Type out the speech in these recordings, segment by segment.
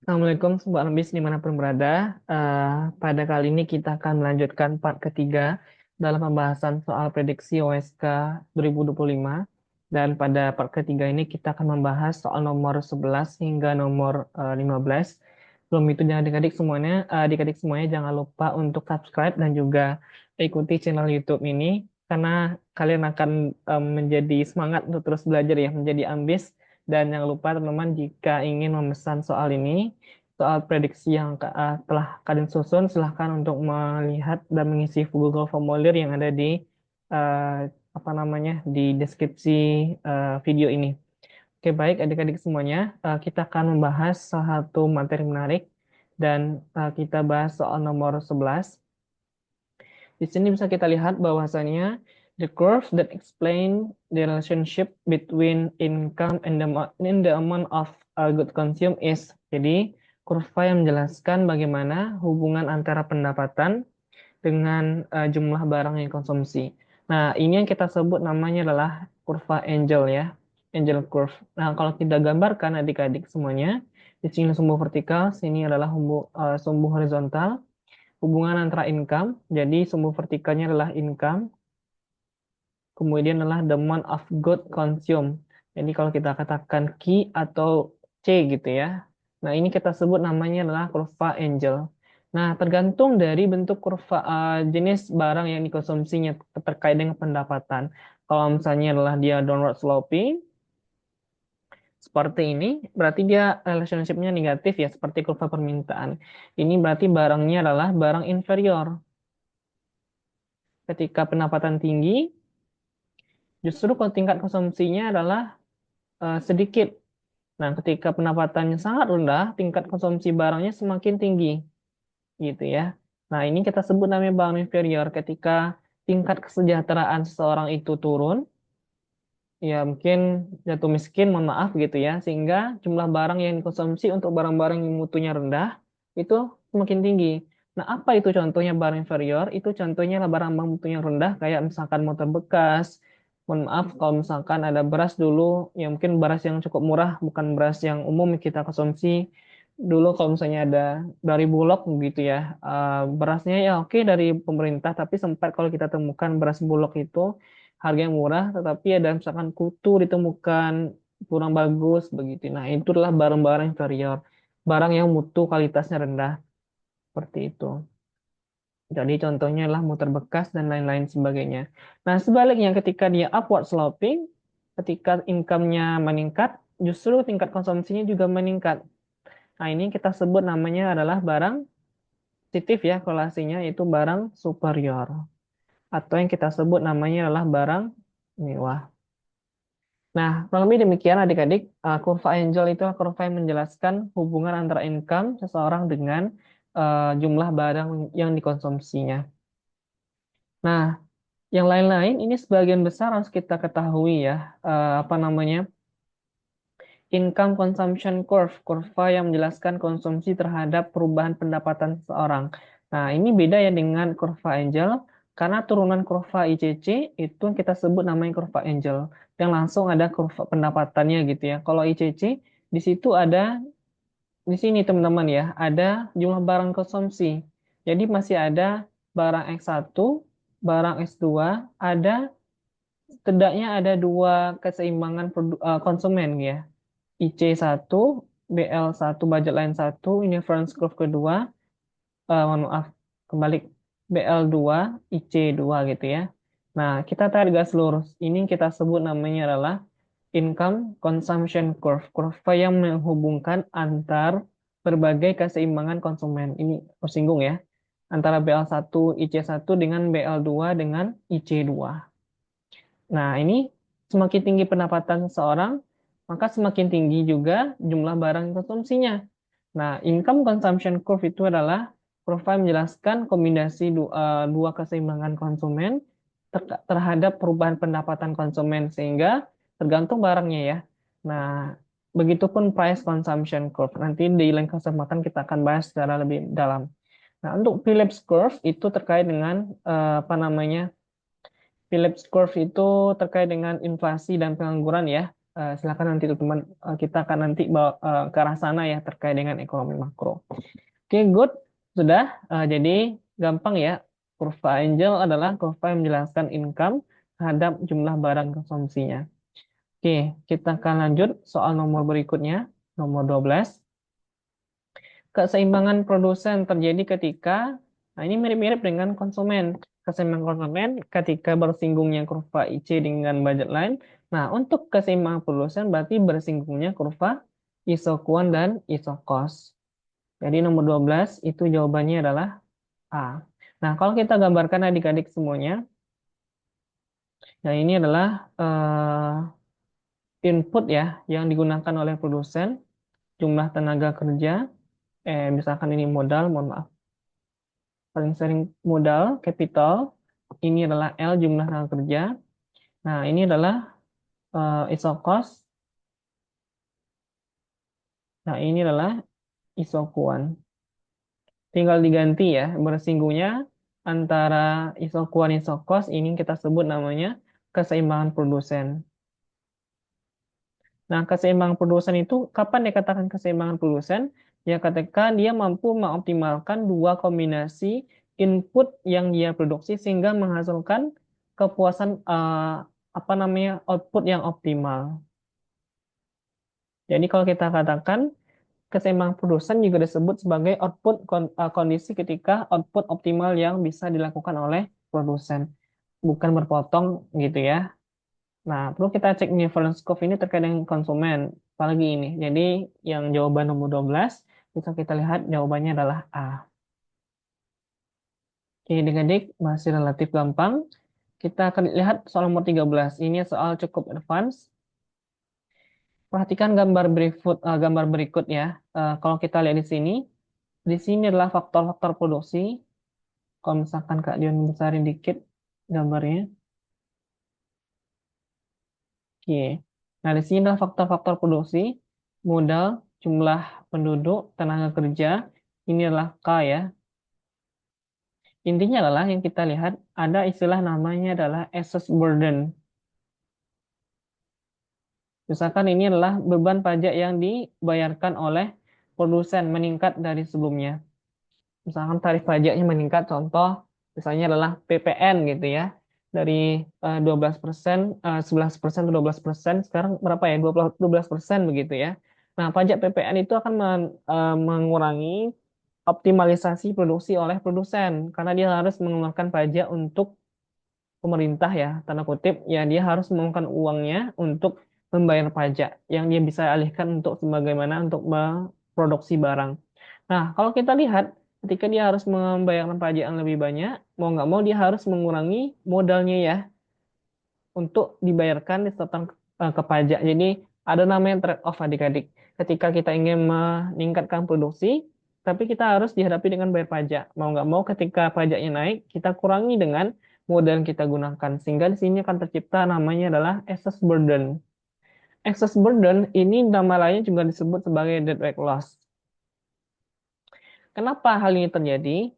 Assalamualaikum Sobat Ambis dimanapun berada. Pada kali ini kita akan melanjutkan part ketiga dalam pembahasan soal prediksi OSK 2025. Dan pada part ketiga ini kita akan membahas soal nomor 11 hingga nomor 15. Sebelum itu jangan adik-adik semuanya jangan lupa untuk subscribe dan juga ikuti channel YouTube ini karena kalian akan menjadi semangat untuk terus belajar ya, menjadi ambis. Dan jangan lupa teman-teman jika ingin memesan soal ini, soal prediksi yang telah kalian susun, silahkan untuk melihat dan mengisi Google Formulir yang ada di di deskripsi video ini. Oke, baik adik-adik semuanya, kita akan membahas salah satu materi menarik dan kita bahas soal nomor 11. Di sini bisa kita lihat bahwasannya the curve that explain the relationship between income and the amount of good consumed is. Jadi, kurva yang menjelaskan bagaimana hubungan antara pendapatan dengan jumlah barang yang konsumsi. Nah, ini yang kita sebut namanya adalah kurva Angel ya, Angel curve. Nah, kalau kita gambarkan adik-adik semuanya, di sini sumbu vertikal, sini adalah sumbu horizontal, hubungan antara income, jadi sumbu vertikalnya adalah income, kemudian adalah the amount of good consumed. Jadi kalau kita katakan Q atau C gitu ya. Nah, ini kita sebut namanya adalah kurva Angel. Nah, tergantung dari bentuk kurva jenis barang yang dikonsumsinya terkait dengan pendapatan. Kalau misalnya adalah dia downward sloping, seperti ini, berarti dia relationship-nya negatif ya, seperti kurva permintaan. Ini berarti barangnya adalah barang inferior. Ketika pendapatan tinggi, justru kalau tingkat konsumsinya adalah sedikit. Nah, ketika pendapatannya sangat rendah, tingkat konsumsi barangnya semakin tinggi, gitu ya. Nah, ini kita sebut namanya barang inferior. Ketika tingkat kesejahteraan seseorang itu turun, ya mungkin jatuh miskin, mohon maaf gitu ya, sehingga jumlah barang yang dikonsumsi untuk barang-barang yang mutunya rendah itu semakin tinggi. Nah, apa itu contohnya barang inferior? Itu contohnya lah barang-barang mutunya rendah, kayak misalkan motor bekas. Mohon maaf kalau misalkan ada beras dulu, ya mungkin beras yang cukup murah, bukan beras yang umum kita konsumsi. Dulu kalau misalnya ada dari Bulog gitu ya, berasnya ya oke dari pemerintah, tapi sempat kalau kita temukan beras Bulog itu harganya murah, tetapi ada misalkan kutu ditemukan kurang bagus begitu. Nah, itu adalah barang-barang inferior, barang yang mutu kualitasnya rendah seperti itu. Jadi contohnya adalah motor bekas dan lain-lain sebagainya. Nah, sebaliknya ketika dia upward sloping, ketika income-nya meningkat, justru tingkat konsumsinya juga meningkat. Nah, ini kita sebut namanya adalah barang positif ya, korelasinya itu barang superior. Atau yang kita sebut namanya adalah barang mewah. Nah, kurang lebih demikian adik-adik, kurva Angel itu kurva yang menjelaskan hubungan antara income seseorang dengan jumlah barang yang dikonsumsinya. Nah, yang lain-lain ini sebagian besar harus kita ketahui ya, apa namanya, income consumption curve, kurva yang menjelaskan konsumsi terhadap perubahan pendapatan seseorang. Nah, ini beda ya dengan kurva Angel, karena turunan kurva ICC itu kita sebut namanya kurva Angel, yang langsung ada kurva pendapatannya gitu ya. Kalau ICC, di situ ada, di sini teman-teman ya, ada jumlah barang konsumsi. Jadi masih ada barang X1, barang X2, ada setidaknya ada dua keseimbangan konsumen ya. IC1, BL1, budget line 1, inference curve kedua, mohon maaf, kembali BL2, IC2 gitu ya. Nah, kita tarik garis lurus. Ini kita sebut namanya adalah income consumption curve, kurva yang menghubungkan antar berbagai keseimbangan konsumen. Ini tersinggung ya, antara BL1, IC1 dengan BL2 dengan IC2. Nah, ini semakin tinggi pendapatan seseorang, maka semakin tinggi juga jumlah barang konsumsinya. Nah, income consumption curve itu adalah kurva yang menjelaskan kombinasi dua keseimbangan konsumen terhadap perubahan pendapatan konsumen, sehingga tergantung barangnya ya. Nah, begitupun price consumption curve. Nanti di lain kesempatan kita akan bahas secara lebih dalam. Nah, untuk Phillips curve itu terkait dengan apa namanya, Phillips curve itu terkait dengan inflasi dan pengangguran ya. silakan nanti teman-teman, kita akan nanti bawa ke arah sana ya terkait dengan ekonomi makro. Oke, good. Sudah. Jadi gampang ya. Kurva Angel adalah kurva yang menjelaskan income terhadap jumlah barang konsumsinya. Oke, kita akan lanjut soal nomor berikutnya, nomor 12. Keseimbangan produsen terjadi ketika, nah ini mirip-mirip dengan konsumen. Keseimbangan konsumen ketika bersinggungnya kurva IC dengan budget line. Nah, untuk keseimbangan produsen berarti bersinggungnya kurva isokuan dan isokos. Jadi nomor 12 itu jawabannya adalah A. Nah, kalau kita gambarkan adik-adik semuanya, nah ini adalah input ya yang digunakan oleh produsen, jumlah tenaga kerja, misalkan ini modal, mohon maaf, paling sering modal, capital, ini adalah L jumlah tenaga kerja. Nah, ini adalah ISO cost. Nah, ini adalah ISO kuan. Tinggal diganti ya, bersinggungnya antara ISO kuan ISO cost ini kita sebut namanya keseimbangan produsen. Nah, keseimbangan produsen itu kapan dikatakan keseimbangan produsen? Ya, ketika dia mampu mengoptimalkan dua kombinasi input yang dia produksi sehingga menghasilkan kepuasan apa namanya output yang optimal. Jadi kalau kita katakan keseimbangan produsen juga disebut sebagai output kondisi ketika output optimal yang bisa dilakukan oleh produsen, bukan berpotong gitu ya. Nah, perlu kita cek Universal Scope ini terkait dengan konsumen. Apalagi ini. Jadi, yang jawaban nomor 12, bisa kita lihat jawabannya adalah A. Oke, adik-adik, masih relatif gampang. Kita akan lihat soal nomor 13. Ini soal cukup advance. Perhatikan gambar berikut ya. Kalau kita lihat di sini adalah faktor-faktor produksi. Kalau misalkan Kak Dion besarin dikit gambarnya. Oke. Nah, di sini adalah faktor-faktor produksi, modal, jumlah penduduk, tenaga kerja. Ini adalah K ya. Intinya adalah yang kita lihat ada istilah namanya adalah excess burden. Misalkan ini adalah beban pajak yang dibayarkan oleh produsen meningkat dari sebelumnya. Misalkan tarif pajaknya meningkat, contoh misalnya adalah PPN gitu ya. Dari 12%, 11% ke 12%, sekarang berapa ya? 12% begitu ya. Nah, pajak PPN itu akan mengurangi optimalisasi produksi oleh produsen karena dia harus mengeluarkan pajak untuk pemerintah ya, tanda kutip, ya dia harus mengeluarkan uangnya untuk membayar pajak yang dia bisa alihkan untuk sebagaimana untuk memproduksi barang. Nah, kalau kita lihat ketika dia harus membayarkan pajak yang lebih banyak, mau nggak mau dia harus mengurangi modalnya ya untuk dibayarkan disetoran ke pajak. Jadi ada namanya trade off adik-adik. Ketika kita ingin meningkatkan produksi, tapi kita harus dihadapi dengan bayar pajak. Mau nggak mau ketika pajaknya naik, kita kurangi dengan modal yang kita gunakan. Sehingga di sini akan tercipta namanya adalah excess burden. Excess burden ini nama lainnya juga disebut sebagai deadweight loss. Kenapa hal ini terjadi?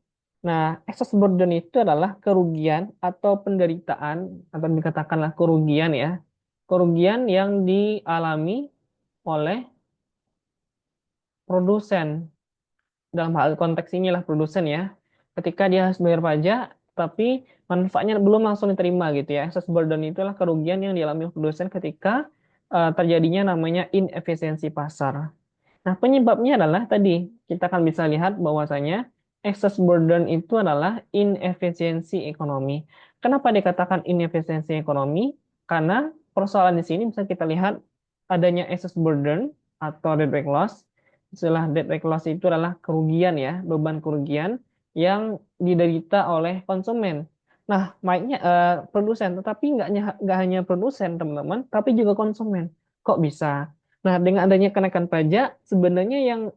Nah, excess burden itu adalah kerugian atau penderitaan, atau dikatakanlah kerugian ya. Kerugian yang dialami oleh produsen. Dalam hal konteks inilah produsen ya. Ketika dia harus bayar pajak, tapi manfaatnya belum langsung diterima gitu ya. Excess burden itulah kerugian yang dialami oleh produsen ketika terjadinya namanya inefisiensi pasar. Nah, penyebabnya adalah tadi kita akan bisa lihat bahwasanya excess burden itu adalah inefisiensi ekonomi. Kenapa dikatakan inefisiensi ekonomi? Karena persoalan di sini bisa kita lihat adanya excess burden atau deadweight loss. Istilah deadweight loss itu adalah kerugian ya, beban kerugian yang diderita oleh konsumen. Nah, baiknya produsen, tetapi nggak hanya produsen teman-teman, tapi juga konsumen. Kok bisa? Nah, dengan adanya kenaikan pajak, sebenarnya yang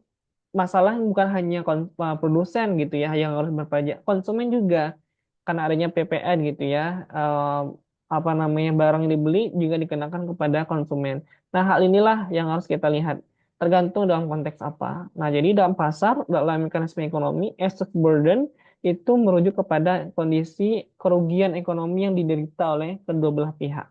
masalah bukan hanya produsen gitu ya yang harus berpajak, konsumen juga karena adanya PPN gitu ya, apa namanya barang yang dibeli juga dikenakan kepada konsumen. Nah, hal inilah yang harus kita lihat. Tergantung dalam konteks apa. Nah, jadi dalam pasar, dalam mekanisme ekonomi, excess burden itu merujuk kepada kondisi kerugian ekonomi yang diderita oleh kedua belah pihak.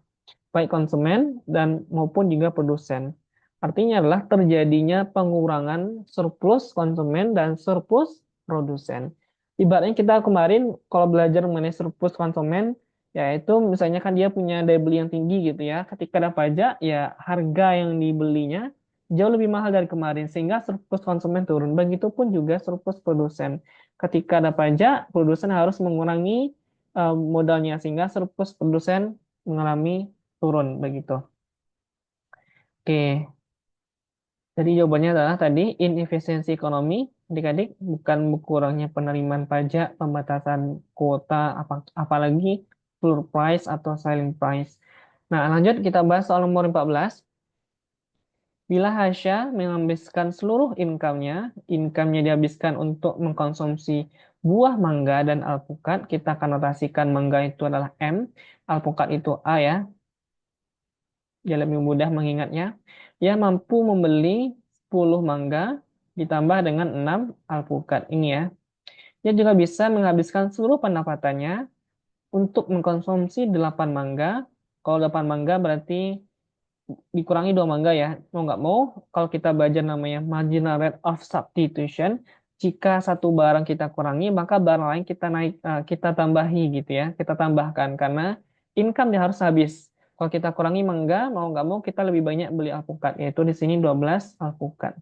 baik konsumen dan maupun juga produsen. Artinya adalah terjadinya pengurangan surplus konsumen dan surplus produsen. Ibaratnya kita kemarin kalau belajar mengenai surplus konsumen, yaitu misalnya kan dia punya daya beli yang tinggi gitu ya. Ketika ada pajak, ya harga yang dibelinya jauh lebih mahal dari kemarin, sehingga surplus konsumen turun. Begitupun juga surplus produsen. Ketika ada pajak, produsen harus mengurangi modalnya, sehingga surplus produsen mengalami turun begitu. Oke, jadi jawabannya adalah tadi inefisiensi ekonomi, adik-adik, bukan berkurangnya penerimaan pajak, pembatasan kuota, apalagi floor price atau selling price. Nah, lanjut kita bahas soal nomor 14. Bila Hasya menghabiskan seluruh income-nya dihabiskan untuk mengkonsumsi buah mangga dan alpukat, kita akan notasikan mangga itu adalah M, alpukat itu A ya, dia lebih mudah mengingatnya. Ia mampu membeli 10 mangga ditambah dengan 6 alpukat ini ya. Dia juga bisa menghabiskan seluruh pendapatannya untuk mengkonsumsi 8 mangga. Kalau 8 mangga berarti dikurangi 2 mangga ya. Mau nggak mau, kalau kita belajar namanya marginal rate of substitution, jika satu barang kita kurangi, maka barang lain kita tambahi gitu ya. Kita tambahkan karena income dia harus habis. Kalau kita kurangi mangga, mau nggak mau kita lebih banyak beli alpukat, yaitu di sini 12 alpukat.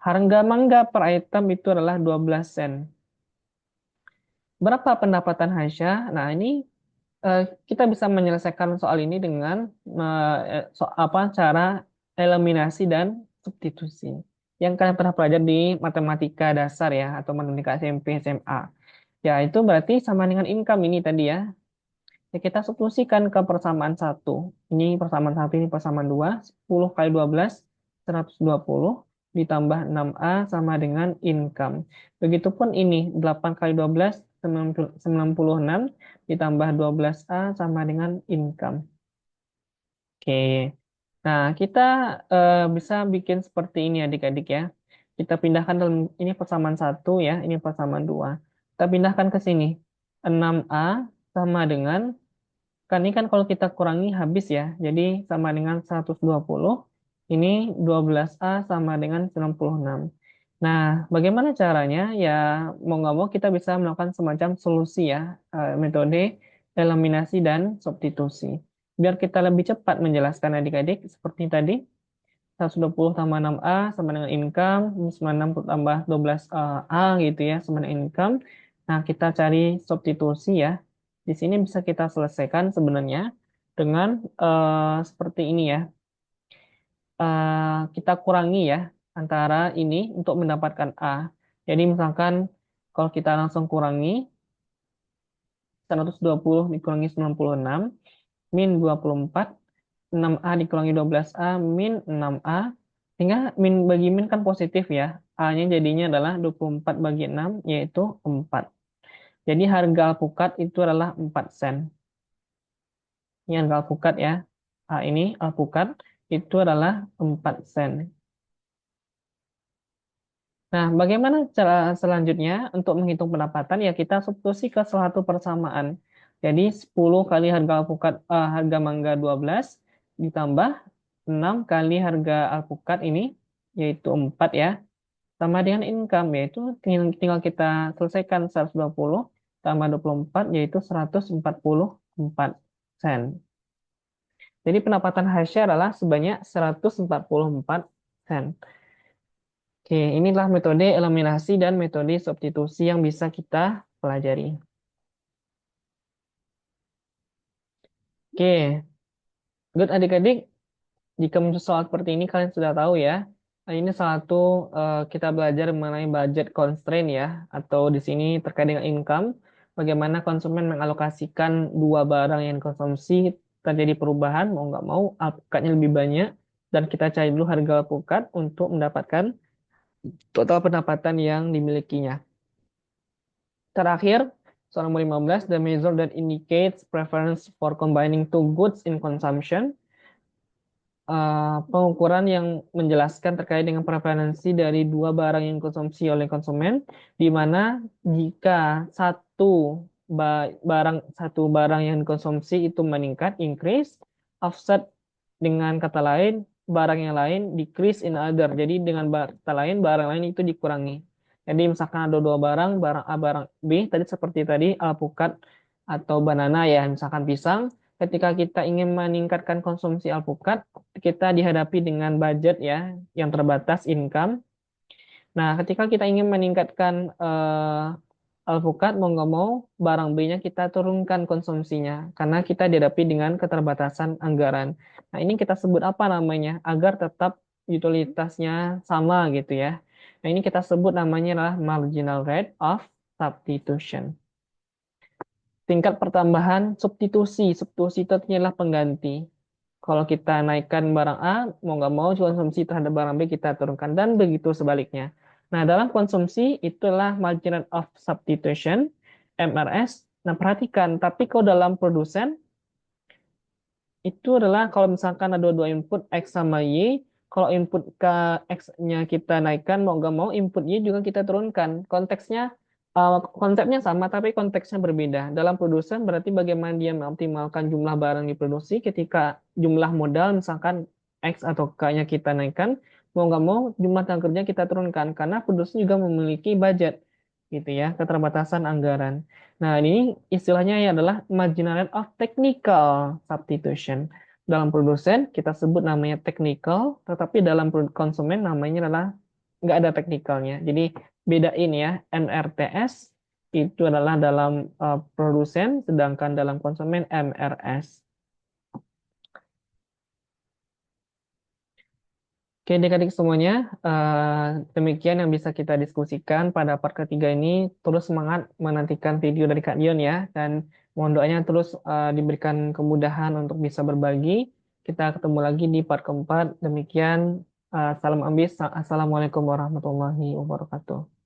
Harga mangga per item itu adalah 12 sen. Berapa pendapatan Hasya? Nah, ini kita bisa menyelesaikan soal ini dengan cara eliminasi dan substitusi. Yang kalian pernah pelajari di matematika dasar ya, atau matematika SMP, SMA. Ya, itu berarti sama dengan income ini tadi ya. Ya, kita substitusikan ke persamaan satu. Ini persamaan satu, ini persamaan dua. 10 kali 12, 120. Ditambah 6A sama dengan income. Begitupun ini, 8 kali 12, 96. Ditambah 12A sama dengan income. Oke. Nah, kita bisa bikin seperti ini adik-adik ya. Kita pindahkan dalam, ini persamaan satu ya, ini persamaan dua. Kita pindahkan ke sini. 6A sama dengan, kan ini kan kalau kita kurangi habis ya, jadi sama dengan 120. Ini 12A sama dengan 96. Nah, bagaimana caranya? Ya, mau nggak mau kita bisa melakukan semacam solusi ya, metode eliminasi dan substitusi. Biar kita lebih cepat menjelaskan adik-adik, seperti tadi, 120 tambah 6A sama dengan income, 96 tambah 12A gitu ya, sama dengan income. Nah, kita cari substitusi ya. Di sini bisa kita selesaikan sebenarnya dengan seperti ini ya. Kita kurangi ya antara ini untuk mendapatkan A. Jadi misalkan kalau kita langsung kurangi 120 dikurangi 96 min 24, 6A dikurangi 12A min 6A, sehingga min bagi min kan positif ya. A-nya jadinya adalah 24 bagi 6 yaitu 4. Jadi harga alpukat itu adalah 4 sen. Ini harga alpukat ya. A ini alpukat itu adalah 4 sen. Nah, bagaimana cara selanjutnya untuk menghitung pendapatan? Ya, kita substitusi ke salah satu persamaan. Jadi, 10 kali harga alpukat, harga mangga 12, ditambah 6 kali harga alpukat ini, yaitu 4 ya, sama dengan income, yaitu tinggal kita selesaikan 120, tambah 24, yaitu 144 sen. Jadi, pendapatan Hasya adalah sebanyak 144 sen. Oke, inilah metode eliminasi dan metode substitusi yang bisa kita pelajari. Oke, good adik-adik. Jika muncul soal seperti ini, kalian sudah tahu ya. Nah, ini salah satu kita belajar mengenai budget constraint ya, atau di sini terkait dengan income, bagaimana konsumen mengalokasikan dua barang yang konsumsi terjadi perubahan, mau nggak mau alpukatnya lebih banyak, dan kita cari dulu harga alpukat untuk mendapatkan total pendapatan yang dimilikinya. Terakhir, soal nomor 15, the measure that indicates preference for combining two goods in consumption. Pengukuran yang menjelaskan terkait dengan preferensi dari dua barang yang konsumsi oleh konsumen, di mana jika satu barang yang konsumsi itu meningkat, increase, offset dengan kata lain, barang yang lain decrease in other. Jadi dengan kata lain, barang lain itu dikurangi. Jadi misalkan ada dua barang, barang A, barang B, tadi seperti tadi alpukat atau banana ya, misalkan pisang. Ketika kita ingin meningkatkan konsumsi alpukat, kita dihadapi dengan budget ya, yang terbatas income. Nah, ketika kita ingin meningkatkan alpukat, mau nggak mau, barang B-nya kita turunkan konsumsinya, karena kita dihadapi dengan keterbatasan anggaran. Nah, ini kita sebut apa namanya? Agar tetap utilitasnya sama gitu ya. Nah, ini kita sebut namanya adalah marginal rate of substitution. Tingkat pertambahan substitusi. Substitusi itu adalah pengganti. Kalau kita naikkan barang A, mau nggak mau konsumsi terhadap barang B kita turunkan, dan begitu sebaliknya. Nah, dalam konsumsi itulah margin of substitution, MRS. Nah, perhatikan, tapi kalau dalam produsen, itu adalah kalau misalkan ada dua input X sama Y, kalau input ke X-nya kita naikkan, mau nggak mau input Y juga kita turunkan. Konsepnya sama, tapi konteksnya berbeda. Dalam produsen berarti bagaimana dia mengoptimalkan jumlah barang diproduksi ketika jumlah modal, misalkan X atau K-nya kita naikkan, mau nggak mau jumlah tenaga kerja kita turunkan, karena produsen juga memiliki budget, gitu ya, keterbatasan anggaran. Nah, ini istilahnya ya adalah marginal rate of technical substitution. Dalam produsen kita sebut namanya technical, tetapi dalam konsumen namanya adalah nggak ada teknikalnya. Jadi bedain ya, MRTS itu adalah dalam produsen, sedangkan dalam konsumen MRS. Oke, adik-adik semuanya, demikian yang bisa kita diskusikan pada part ketiga ini. Terus semangat menantikan video dari Kak Dion ya, dan mohon doanya terus diberikan kemudahan untuk bisa berbagi. Kita ketemu lagi di part keempat. Demikian, salam ambis. Assalamualaikum warahmatullahi wabarakatuh.